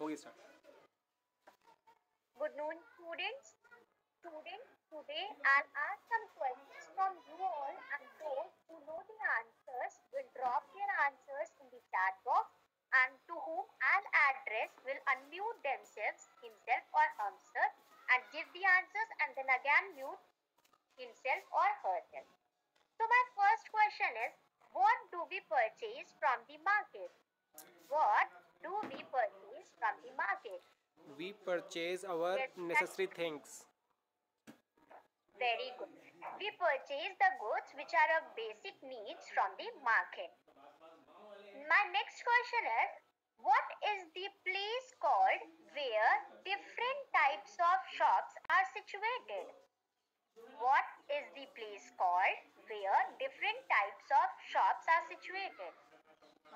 होगी start. Good noon, students. Today I'll ask some questions from you all, and those who know the answers will drop their answers in the chat box, and to whom I'll address will unmute themselves, himself or herself, and give the answers and then again mute himself or herself. So my first question is, what do we purchase from the market? What do we purchase from the market? We purchase our Yes, necessary things. very good. We purchase the goods which are of basic needs from the market. My next question is, what is the place called where different types of shops are situated? What is the place called where different types of shops are situated?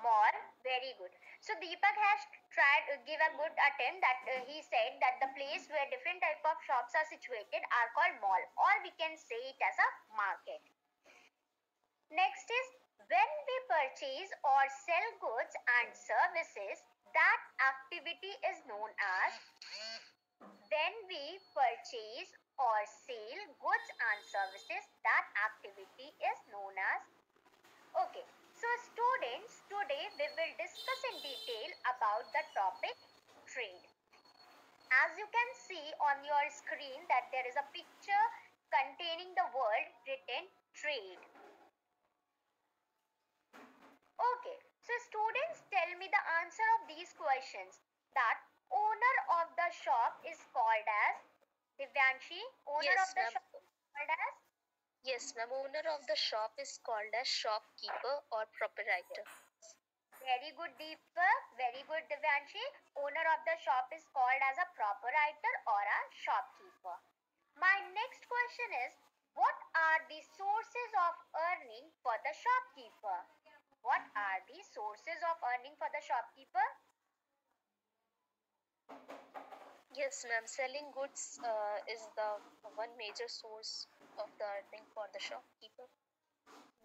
Mall. Very good. So Deepak has tried to give a good attempt that he said that the place where different type of shops are situated are called mall, or we can say it as a market. Next is, when we purchase or sell goods and services, that activity is known as. When we purchase or sell goods and services, that activity is known as. Okay, so students, today we will discuss in detail about the topic trade. As you can see on your screen that there is a picture containing the word written trade. Okay, so students, tell me the answer of these questions. That owner of the shop is called as. Divyanshi, owner Yes, of the ma'am. shop is called as. Yes, ma'am. Owner of the shop is called as shopkeeper or proprietor. Very good, Deepak. Very good, Divyanshi. Owner of the shop is called as a proprietor or a shopkeeper. My next question is, what are the sources of earning for the shopkeeper? What are the sources of earning for the shopkeeper? Yes, ma'am. Selling goods is the one major source of the earning for the shopkeeper.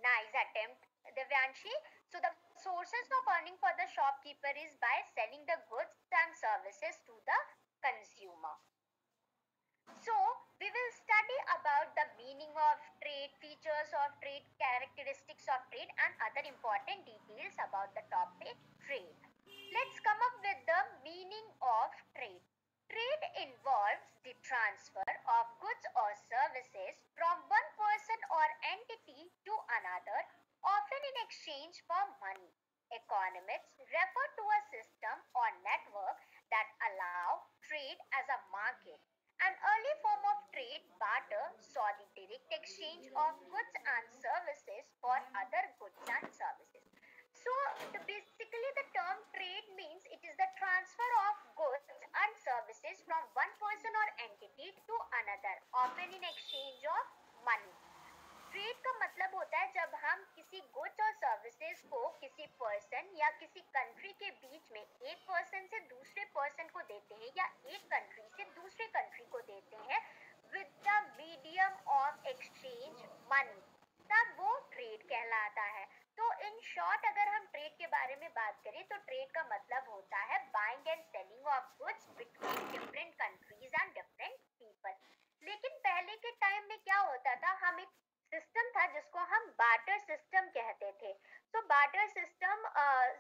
Nice attempt, Divyanshi. So the sources of earning for the shopkeeper is by selling the goods and services to the consumer. So we will study about the meaning of trade, features of trade, characteristics of trade, and other important details about the topic trade. Let's come up with the meaning of trade. Trade involves the transfer of goods or services from one person or entity to another, often in exchange for money. Economists refer to a system or network that allow trade as a market. An early form of trade, barter, saw the direct exchange of goods and services for other goods and services. So, basically, the term trade means it is the transfer of goods and services from one person or entity to another, often in exchange of money. Trade का मतलब होता है जब हम किसी goods और services को किसी पर्सन या किसी कंट्री के बीच में एक पर्सन से दूसरे पर्सन को देते हैं या एक कंट्री से दूसरे कंट्री को देते हैं with the medium of exchange money, तब वो ट्रेड कहलाता है। तो इन शॉर्ट अगर हम ट्रेड के बारे में बात करें तो ट्रेड का मतलब होता है buying and selling of goods between different countries and different people. लेकिन पहले के टाइम में क्या होता था, हम एक सिस्टम था जिसको हम बार्टर सिस्टम कहते थे। तो बार्टर सिस्टम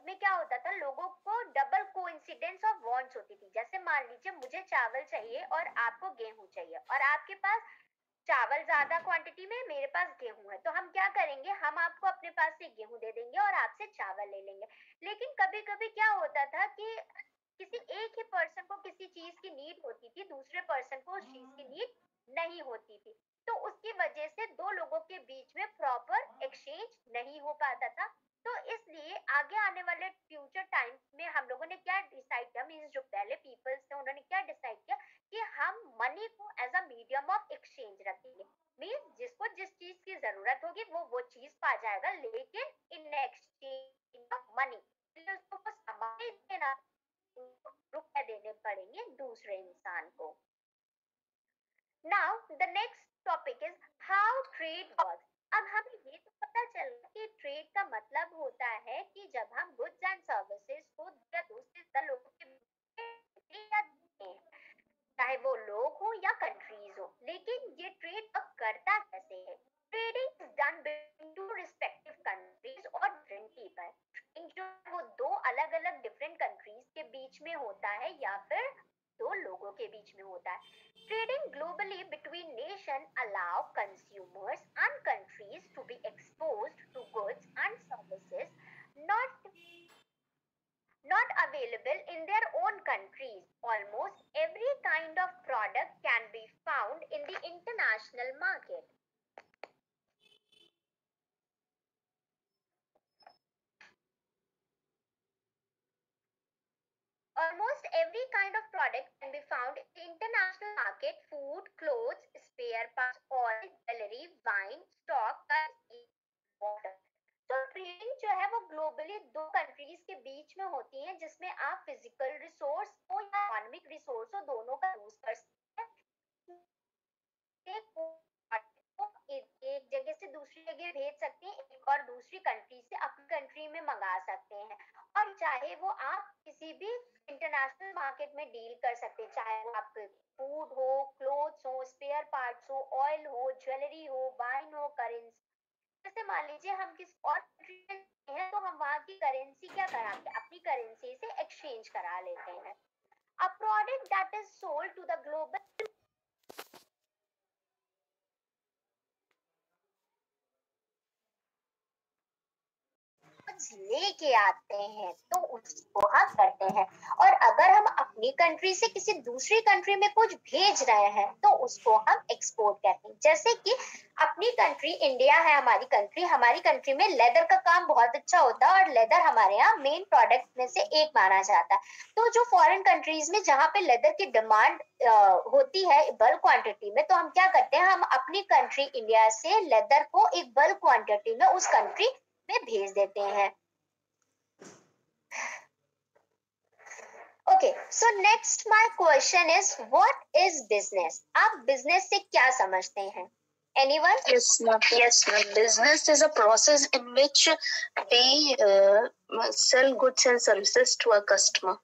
में क्या होता था, लोगों को डबल कोइंसिडेंस ऑफ वांट्स होती थी। जैसे मान लीजिए मुझे चावल चाहिए और आपको गेहूं चाहिए, और आपके पास चावल ज्यादा क्वांटिटी में, मेरे पास गेहूं है, तो हम क्या करेंगे, हम आपको अपने पास से गेहूं दे देंगे और आपसे चावल ले लेंगे। लेकिन कभी कभी क्या होता था कि किसी एक ही पर्सन को किसी चीज की नीड होती थी, दूसरे पर्सन को उस चीज की नीड नहीं होती थी, तो उसकी वजह से दो लोगों के बीच में प्रॉपर एक्सचेंज नहीं हो पाता था। तो इसलिए आगे आने वाले फ्यूचर टाइम में हम लोगों ने क्या डिसाइड किया, मीन्स जो पहले पीपल्स थे उन्होंने क्या डिसाइड किया कि हम मनी को as a medium of exchange रखेंगे। मीन्स जिसको जिस चीज की जरूरत होगी वो चीज पा जाएगा, लेकिन इन एक्सचेंज ऑफ मनी उसको वो सामान देना, रुपए देने पड़ेंगे दूसरे इंसान को। Now the next topic is how trade works. अब हमें ये तो पता चल गया कि ट्रेड का मतलब होता है कि जब हम गुड्स एंड सर्विसेज को या दूसरे लोगों के लेकिन ये ट्रेड अब करता कैसे है? Trading is done between two respective countries और डिफरेंट पीपल। ट्रेडिंग जो है वो दो अलग अलग डिफरेंट कंट्रीज के बीच में होता है या फिर दो लोगों के बीच में होता है। Trading globally between nation allow consumers and countries to be exposed to goods and services not available in their own countries. Almost every kind of product can be found in the international market. Almost every kind of product can be found in the international market: food, clothes, spare parts, oil, jewelry, wine, stock, currency, water. तो trading जो है वो globally दो countries के बीच में होती है, जिसमें आप फिजिकल रिसोर्स हो या इकोनॉमिक रिसोर्स हो, दोनों का यूज कर सकते हैं। एक जगह से दूसरी जगह भेज सकते हैं, एक और दूसरी कंट्री से अपनी कंट्री में मंगा सकते हैं। और चाहे वो आप किसी भी इंटरनेशनल मार्केट में डील कर सकते हैं, चाहे वो आपके फूड हो, क्लोथ्स हो, स्पेयर पार्ट्स हो, ऑयल हो, ज्वेलरी हो, वाइन हो, करेंसी। जैसे मान लीजिए हम किसी और कंट्री में हैं तो हम वहाँ की करेंसी क्या कराते हैं, अपनी करेंसी से एक्सचेंज करा लेते हैं। A product that is sold to the global लेके आते हैं तो उसको हम करते हैं। और अगर हम अपनी कंट्री से किसी दूसरी कंट्री में कुछ भेज रहे हैं तो उसको हम एक्सपोर्ट कहते हैं। जैसे कि अपनी कंट्री इंडिया है, हमारी कंट्री में लेदर का काम बहुत अच्छा होता है और लेदर हमारे यहाँ मेन प्रोडक्ट में से एक माना जाता है। तो जो फॉरेन कंट्रीज में जहाँ पे लेदर की डिमांड होती है बल्क क्वांटिटी में, तो हम क्या करते हैं, हम अपनी कंट्री इंडिया से लेदर को एक बल्क क्वांटिटी में उस कंट्री में भेज देते हैं। Okay, so next my question is, what is business? आप business से क्या समझते हैं? Anyone? Yes, ma'am. Yes, ma'am. Business is a process in which we sell goods and services to a customer.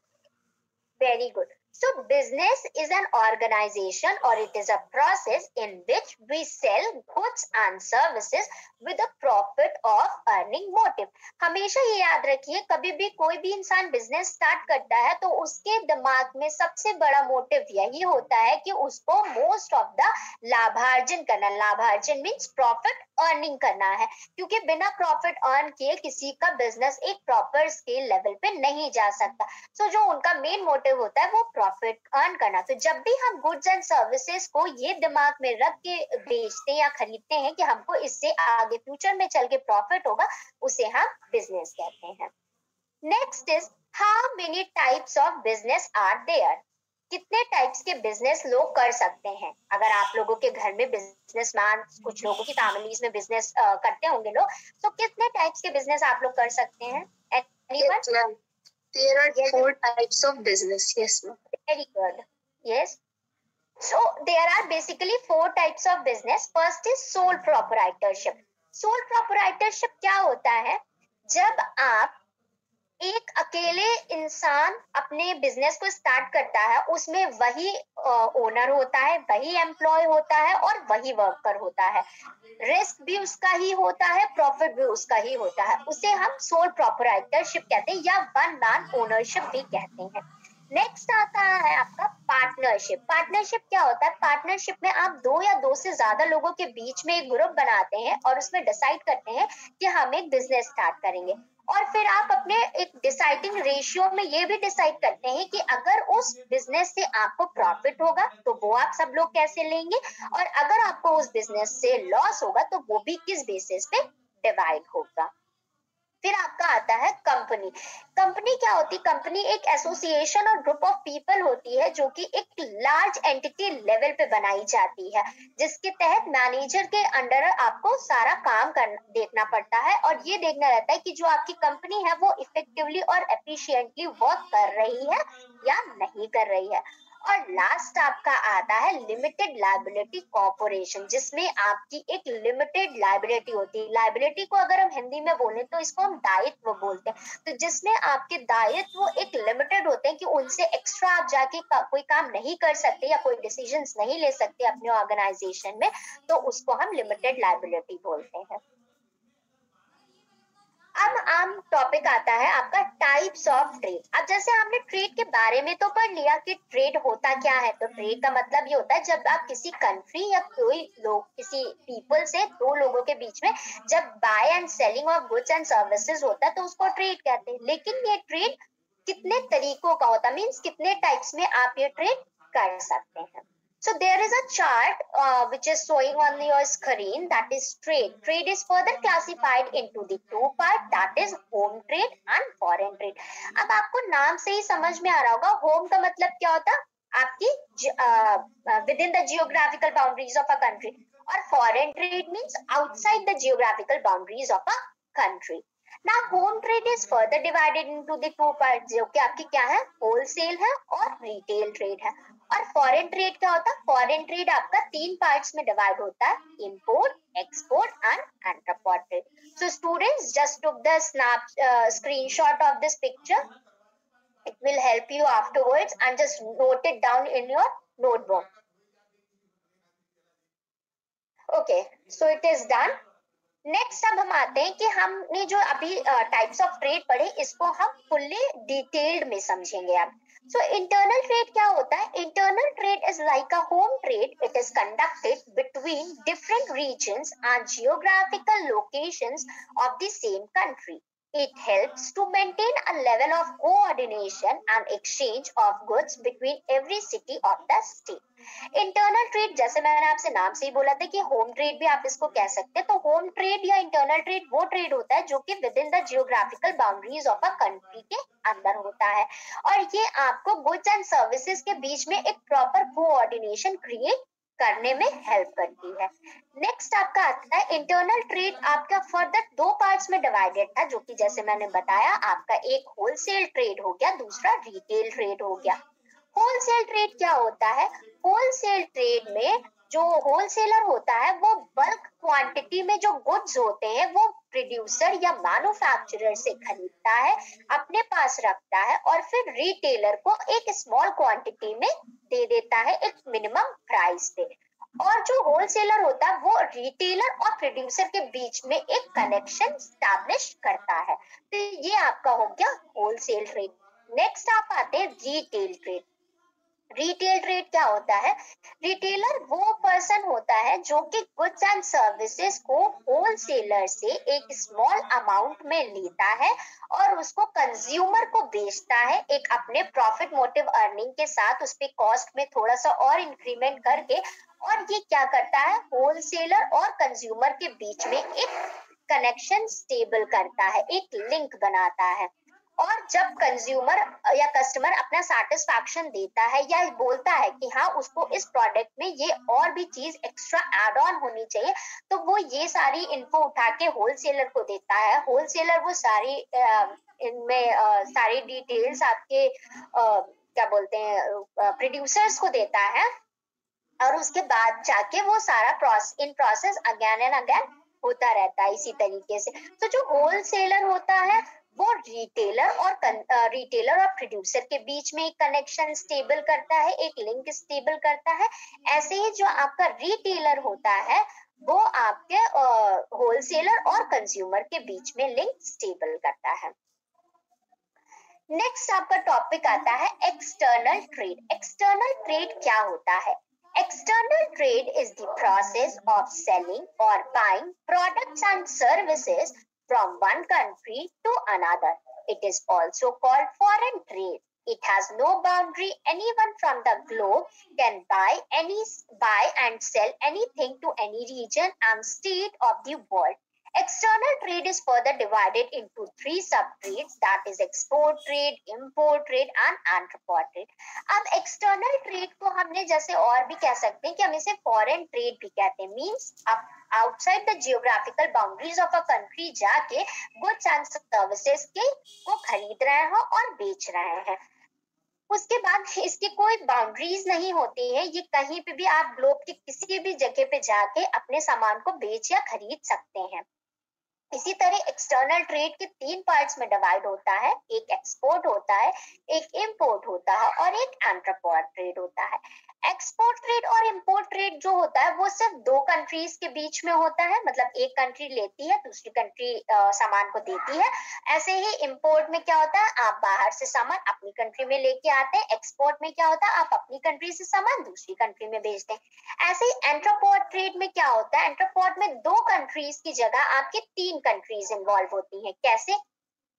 Very good. So business is an organization or it is a process in which we sell goods and services with a profit of earning motive. हमेशा ये याद रखिए, कभी भी कोई भी इंसान business start करता है तो उसके दिमाग में सबसे बड़ा मोटिव यही होता है कि उसको मोस्ट ऑफ द लाभार्जन करना। लाभार्जन मीन्स प्रॉफिट अर्निंग करना है, क्योंकि बिना प्रॉफिट अर्न किए किसी का बिजनेस एक प्रॉपर स्केल लेवल पे नहीं जा सकता। सो जो उनका मेन मोटिव होता है वो प्रॉफिट अर्न करना। तो जब भी हम गुड्स एंड सर्विसेज को ये दिमाग में रख के बेचते हैं या खरीदते हैं कि हमको इससे आगे फ्यूचर में चल के प्रॉफिट होगा, उसे हम बिजनेस कहते हैं। Next is, how many types of business are there? कितने टाइप्स के बिजनेस लोग कर सकते हैं? अगर आप लोगों के घर में बिजनेसमैन, कुछ लोगों की फैमिलीज में बिजनेस करते होंगे लोग, तो कितने टाइप्स के बिजनेस आप लोग कर सकते हैं? Anyone? There are 4 types of business. Yes, ma'am. Very good. Yes. So there are basically 4 types of business. First is sole proprietorship. Sole proprietorship क्या होता है? जब आप एक अकेले इंसान अपने बिजनेस को स्टार्ट करता है, उसमें वही ओनर होता है, वही एम्प्लॉय होता है और वही वर्कर होता है। रिस्क भी उसका ही होता है, प्रॉफिट भी उसका ही होता है। उसे हम सोल प्रोप्राइटरशिप कहते हैं या वन मैन ओनरशिप भी कहते हैं। नेक्स्ट आता है आपका पार्टनरशिप। पार्टनरशिप क्या होता है? पार्टनरशिप में आप 2 या 2 से ज्यादा लोगों के बीच में एक ग्रुप बनाते हैं और उसमें डिसाइड करते हैं कि हम एक बिजनेस स्टार्ट करेंगे। और फिर आप अपने एक डिसाइडिंग रेशियो में ये भी डिसाइड करते हैं कि अगर उस बिजनेस से आपको प्रॉफिट होगा तो वो आप सब लोग कैसे लेंगे, और अगर आपको उस बिजनेस से लॉस होगा तो वो भी किस बेसिस पे डिवाइड होगा। फिर आपका आता है कंपनी। कंपनी क्या होती है? कंपनी एक एसोसिएशन और ग्रुप ऑफ पीपल होती है जो कि एक लार्ज एंटिटी लेवल पे बनाई जाती है, जिसके तहत मैनेजर के अंडर आपको सारा काम देखना पड़ता है और ये देखना रहता है कि जो आपकी कंपनी है वो इफेक्टिवली और एफिशिएंटली वर्क कर रही है या नहीं कर रही है। और लास्ट आपका आता है लिमिटेड लायबिलिटी कॉर्पोरेशन, जिसमें आपकी एक लिमिटेड लायबिलिटी होती है। लायबिलिटी को अगर हम हिंदी में बोले तो इसको हम दायित्व बोलते हैं, तो जिसमें आपके दायित्व एक लिमिटेड होते हैं कि उनसे एक्स्ट्रा आप जाके कोई काम नहीं कर सकते या कोई डिसीजंस नहीं ले सकते अपने ऑर्गेनाइजेशन में, तो उसको हम लिमिटेड लायबिलिटी बोलते हैं। अब आम टॉपिक आता है आपका टाइप्स ऑफ ट्रेड। अब जैसे हमने ट्रेड के बारे में तो पढ़ लिया कि ट्रेड होता क्या है, तो ट्रेड का मतलब ये होता है जब आप किसी कंट्री या कोई लोग किसी पीपल से दो लोगों के बीच में जब buy and selling of goods and services होता है तो उसको ट्रेड कहते हैं। लेकिन ये ट्रेड कितने तरीकों का होता है, मीन्स कितने टाइप्स में आप ये ट्रेड कर सकते हैं। So there is a chart which is showing on your screen, that is trade. Trade is further classified into the two part, that is home trade and foreign trade. अब आपको नाम से ही समझ में आ रहा होगा home का मतलब क्या होता है, आपकी within the geographical boundaries of a country, और foreign trade means outside the geographical boundaries of a country. Now home trade is further divided into the two parts, जो कि आपकी क्या है, wholesale है और retail trade है। और फॉरेन ट्रेड क्या होता है, फॉरेन ट्रेड आपका तीन पार्ट्स में डिवाइड होता है, import, export and enterprise trade. So students just took the screenshot of this picture, it will help you afterwards, and just note it down in your notebook. Okay, so it is done. Next अब हम आते हैं कि हमने जो अभी types of trade पढ़े इसको हम फुल्ली डिटेल्ड में समझेंगे अब। सो इंटरनल ट्रेड क्या होता है, internal trade is like a home trade, it is conducted between different regions and geographical locations of the same country. It helps to maintain a level of coordination and exchange of goods between every city of the state. Internal trade जैसे मैंने आपसे नाम से ही बोला था कि home trade भी आप इसको कह सकते हैं, तो होम ट्रेड या इंटरनल ट्रेड वो ट्रेड होता है जो कि with in the geographical boundaries of a country के अंदर होता है, और ये आपको गुड्स एंड सर्विसेज के बीच में एक प्रॉपर कोऑर्डिनेशन क्रिएट करने में हेल्प करती है। नेक्स्ट आपका आता है इंटरनल ट्रेड, आपका फर्दर दो पार्ट्स में डिवाइडेड था, जो कि जैसे मैंने बताया आपका एक होलसेल ट्रेड हो गया, दूसरा रिटेल ट्रेड हो गया। होलसेल ट्रेड क्या होता है, होलसेल ट्रेड में जो होलसेलर होता है वो बल्क क्वांटिटी में जो गुड्स होते हैं वो प्रोड्यूसर या मैन्युफैक्चरर से खरीदता है, अपने पास रखता है और फिर रिटेलर को एक स्मॉल क्वांटिटी में दे देता है एक मिनिमम प्राइस पे। और जो होलसेलर होता है वो रिटेलर और प्रोड्यूसर के बीच में एक कनेक्शन स्टैब्लिश करता है। तो ये आपका हो गया होलसेल ट्रेड। नेक्स्ट आप आते हैं रिटेल ट्रेड। रिटेल ट्रेड क्या होता है, रिटेलर वो पर्सन होता है जो कि गुड्स एंड सर्विसेज को होलसेलर से एक स्मॉल अमाउंट में लेता है और उसको कंज्यूमर को बेचता है एक अपने प्रॉफिट मोटिव अर्निंग के साथ, उस पे कॉस्ट में थोड़ा सा और इंक्रीमेंट करके, और ये क्या करता है, होलसेलर और कंज्यूमर के बीच में एक कनेक्शन स्टेबल करता है, एक लिंक बनाता है। और जब कंज्यूमर या कस्टमर अपना सेटिस्फैक्शन देता है या बोलता है कि हाँ उसको इस प्रोडक्ट में ये और भी चीज एक्स्ट्रा एड ऑन होनी चाहिए, तो वो ये सारी इन्फो उठा के होलसेलर को देता है। होलसेलर वो सारी इनमें सारी डिटेल्स आपके क्या बोलते हैं प्रोड्यूसर्स को देता है, और उसके बाद जाके वो सारा in process again and again होता रहता है इसी तरीके से। तो जो होलसेलर होता है वो रिटेलर और प्रोड्यूसर के बीच में एक कनेक्शन स्टेबल करता है, एक लिंक स्टेबल करता है। ऐसे ही जो आपका रिटेलर होता है वो आपके होलसेलर और कंज्यूमर के बीच में लिंक स्टेबल करता है। नेक्स्ट आपका टॉपिक आता है एक्सटर्नल ट्रेड। एक्सटर्नल ट्रेड क्या होता है, external trade is the process of selling or buying products and services from one country to another. It is also called foreign trade. It has no boundary. Anyone from the globe can buy and sell anything to any region and state of the world. External trade is further divided into three sub-trades, that is export trade, import trade and entrepôt trade. अब external trade को हमने जैसे और भी कह सकते हैं कि हम इसे foreign trade भी कहते हैं, means आप outside the geographical boundaries of a country जाके goods and services को खरीद रहे हैं और बेच रहे हैं। उसके बाद इसकी कोई बाउंड्रीज नहीं होती है, ये कहीं पे भी आप ग्लोब के किसी भी जगह पे जाके अपने सामान को बेच या खरीद सकते हैं। इसी तरह एक्सटर्नल ट्रेड के 3 पार्ट्स में डिवाइड होता है, एक एक्सपोर्ट होता है, एक इंपोर्ट होता है और एक एंट्रप्रेन्योर ट्रेड होता है। एक्सपोर्ट ट्रेड और इंपोर्ट ट्रेड जो होता है वो सिर्फ 2 कंट्रीज के बीच में होता है, मतलब एक कंट्री लेती है, दूसरी कंट्री सामान को देती है। ऐसे ही इंपोर्ट में क्या होता है, आप बाहर से सामान अपनी कंट्री में लेके आते हैं। एक्सपोर्ट में क्या होता है, आप अपनी कंट्री से सामान दूसरी कंट्री में भेजते हैं। ऐसे ही एंट्रप्रेन्योर ट्रेड में क्या होता है, एंट्रप्रेन्योर में 2 कंट्रीज की जगह आपके 3 कंट्रीज इन्वॉल्व होती हैं। कैसे?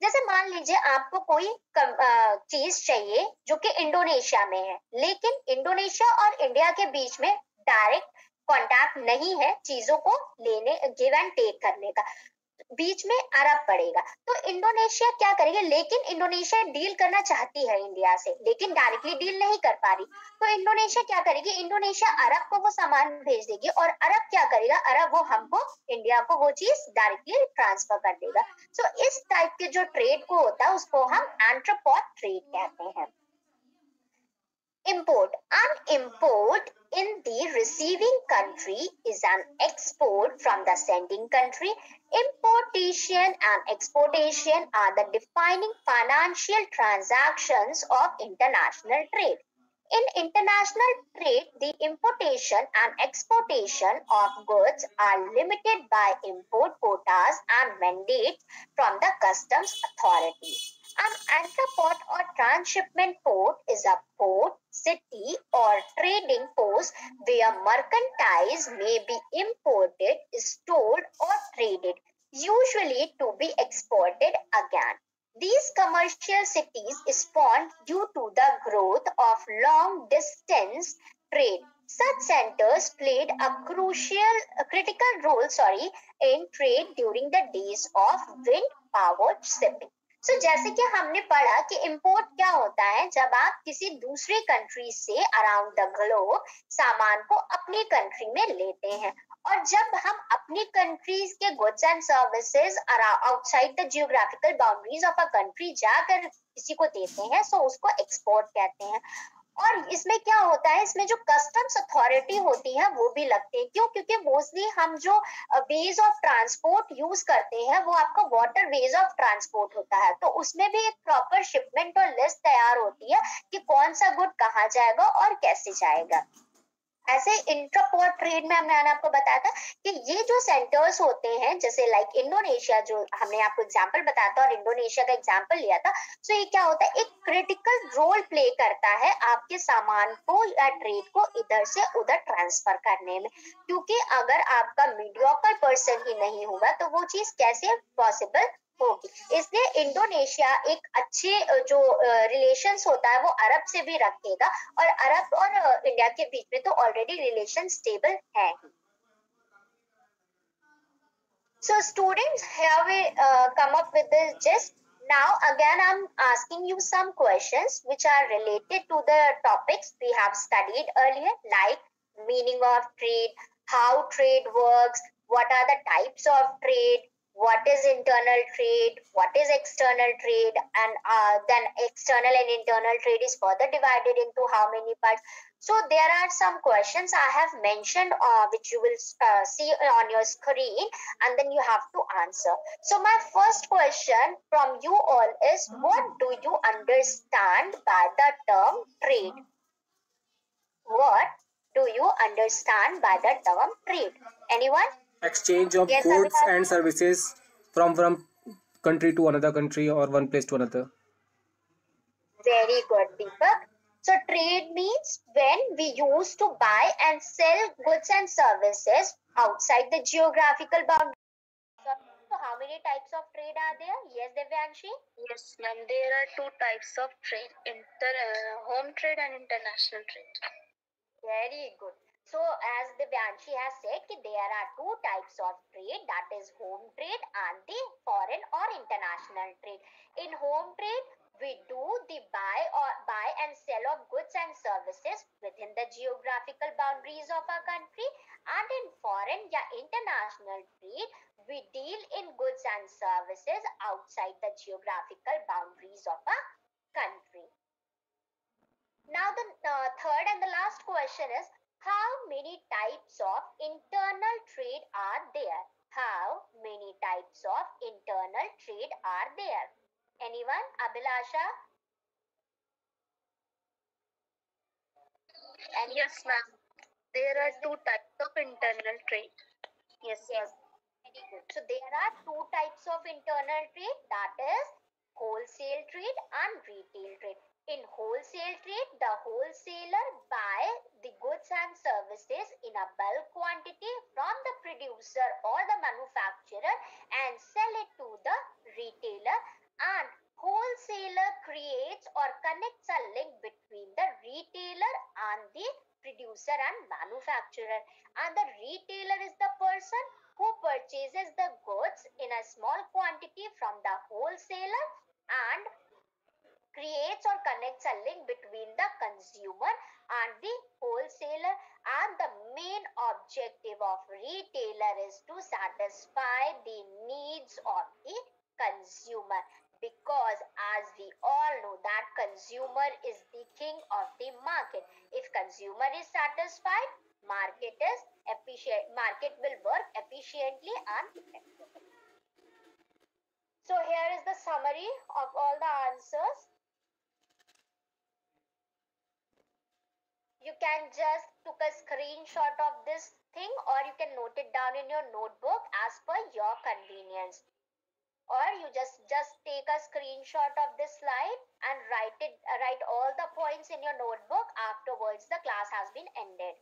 जैसे मान लीजिए आपको कोई चीज चाहिए जो कि इंडोनेशिया में है, लेकिन इंडोनेशिया और इंडिया के बीच में डायरेक्ट कांटेक्ट नहीं है चीजों को लेने, गिव एंड टेक करने का, बीच में अरब पड़ेगा। तो इंडोनेशिया क्या करेगी, लेकिन इंडोनेशिया डील करना चाहती है इंडिया से, लेकिन डायरेक्टली डील नहीं कर पा रही, तो इंडोनेशिया क्या करेगी, इंडोनेशिया अरब को वो सामान भेज देगी और अरब क्या करेगा, अरब वो हमको इंडिया को वो चीज डायरेक्टली ट्रांसफर कर देगा। सो इस टाइप के जो ट्रेड को होता है उसको हम एंट्रप्रेन्योर ट्रेड कहते हैं। Import. An import in the receiving country is an export from the sending country. Importation and exportation are the defining financial transactions of international trade. In international trade, the importation and exportation of goods are limited by import quotas and mandates from the customs authority. An entreport or transshipment port is a port, city, or trading post where merchandise may be imported, stored, or traded, usually to be exported again. These commercial cities spawned due to the growth of long distance trade. Such centers played a critical role in trade during the days of wind powered shipping. So, जैसे कि हमने पढ़ा कि import क्या होता है, जब आप किसी दूसरी कंट्री से अराउंड द ग्लोब सामान को अपनी कंट्री में लेते हैं, और जब हम अपनी कंट्रीज के goods and services outside the geographical boundaries of a country जाकर किसी को देते हैं, सो उसको एक्सपोर्ट कहते हैं। और इसमें क्या होता है, इसमें जो कस्टम्स अथॉरिटी होती है वो भी लगते हैं। क्यों? क्योंकि मोस्टली हम जो वेज ऑफ ट्रांसपोर्ट यूज करते हैं वो आपका वाटर वेज ऑफ ट्रांसपोर्ट होता है, तो उसमें भी एक प्रॉपर शिपमेंट और लिस्ट तैयार होती है कि कौन सा गुड कहाँ जाएगा और कैसे जाएगा। ऐसे इंट्रापोर्ट ट्रेड में मैंने आपको बताया था कि ये जो सेंटर्स होते हैं, जैसे लाइक इंडोनेशिया जो हमने आपको एग्जांपल बताया था और इंडोनेशिया का एग्जांपल लिया था, तो ये क्या होता है, एक क्रिटिकल रोल प्ले करता है आपके सामान को या ट्रेड को इधर से उधर ट्रांसफर करने में। क्योंकि अगर आपका मीडियोकर पर्सन ही नहीं होगा तो वो चीज कैसे पॉसिबल होगी। इसलिए इंडोनेशिया एक अच्छे जो रिलेशंस होता है वो अरब से भी रखेगा, और अरब और इंडिया के बीच में तो ऑलरेडी रिलेशन स्टेबल है ही। So students, here we come up with this gist. Now again I'm asking you some questions which are related to the topics we have studied earlier, like meaning of trade, how trade works, what are the types of trade, what is internal trade, what is external trade, and then external and internal trade is further divided into how many parts. So there are some questions I have mentioned which you will see on your screen, and then you have to answer. So my first question from you all is, what do you understand by the term trade? What do you understand by the term trade? Anyone? Exchange of Yes, goods Abhinav? and services from country to another country or one place to another. Very good, Deepak. So trade means when we used to buy and sell goods and services outside the geographical boundaries. So how many types of trade are there? Yes, Devyanshi? Yes, ma'am. There are 2 types of trade: home trade and international trade. Very good. So as Devyanshi has said, there are 2 types of trade, that is home trade and the foreign or international trade. In home trade, we do the buy and sell of goods and services within the geographical boundaries of our country, and in foreign या international trade, we deal in goods and services outside the geographical boundaries of a country. the third and the last question is, how many types of internal trade are there? How many types of internal trade are there? Anyone? Abhilasha? Yes, ma'am. There are two types of internal trade. Yes, Yes. Very good. So there are two types of internal trade, that is wholesale trade and retail trade. In wholesale trade, the wholesaler buy the goods and services in a bulk quantity from the producer or the manufacturer and sell it to the retailer, and wholesaler creates or connects a link between the retailer and the producer and manufacturer, and the retailer is the person who purchases the goods in a small quantity from the wholesaler and creates or connects a link between the consumer and the wholesaler, and the main objective of retailer is to satisfy the needs of the consumer, because as we all know that consumer is the king of the market. If consumer is satisfied, market is efficient, market will work efficiently and effectively. So here is the summary of all the answers. You can just took a screenshot of this thing, or you can note it down in your notebook as per your convenience, or you just take a screenshot of this slide and write all the points in your notebook afterwards the class has been ended.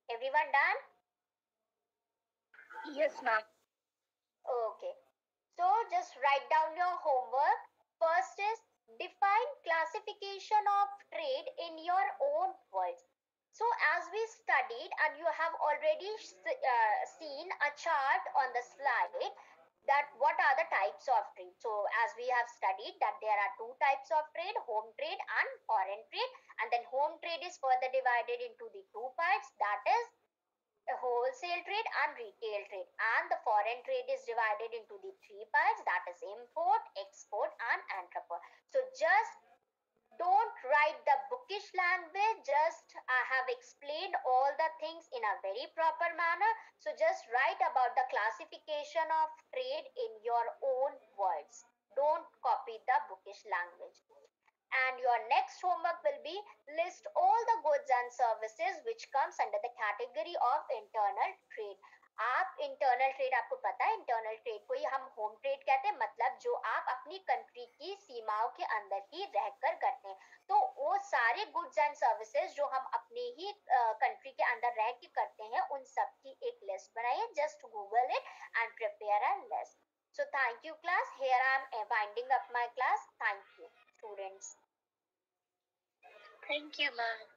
Everyone done? Yes, ma'am. Okay. So just write down your homework. First is define classification of trade in your own words. So as we studied, and you have already seen a chart on the slide, that what are the types of trade. So as we have studied that there are two types of trade, home trade and foreign trade, and then home trade is further divided into the two parts, that is wholesale trade and retail trade, and the foreign trade is divided into the three parts, that is import, export and entrepot. So just don't write the bookish language, just I have explained all the things in a very proper manner. So just write about the classification of trade in your own words, don't copy the bookish language. And your next homework will be list all the goods and services which comes under the category of internal trade. आप internal trade, आपको पता है internal trade को ही हम home trade कहते हैं, मतलब जो आप अपनी कंट्री की सीमाओं के अंदर ही रहकर करते हैं। तो वो सारे गुड्स एंड सर्विसेज जो हम अपने ही कंट्री के अंदर रह के करते हैं, उन सब की एक लिस्ट बनाइए, just Google it and prepare a list. So thank you class. Here I am winding up my class. Thank you students. Thank you, ma'am.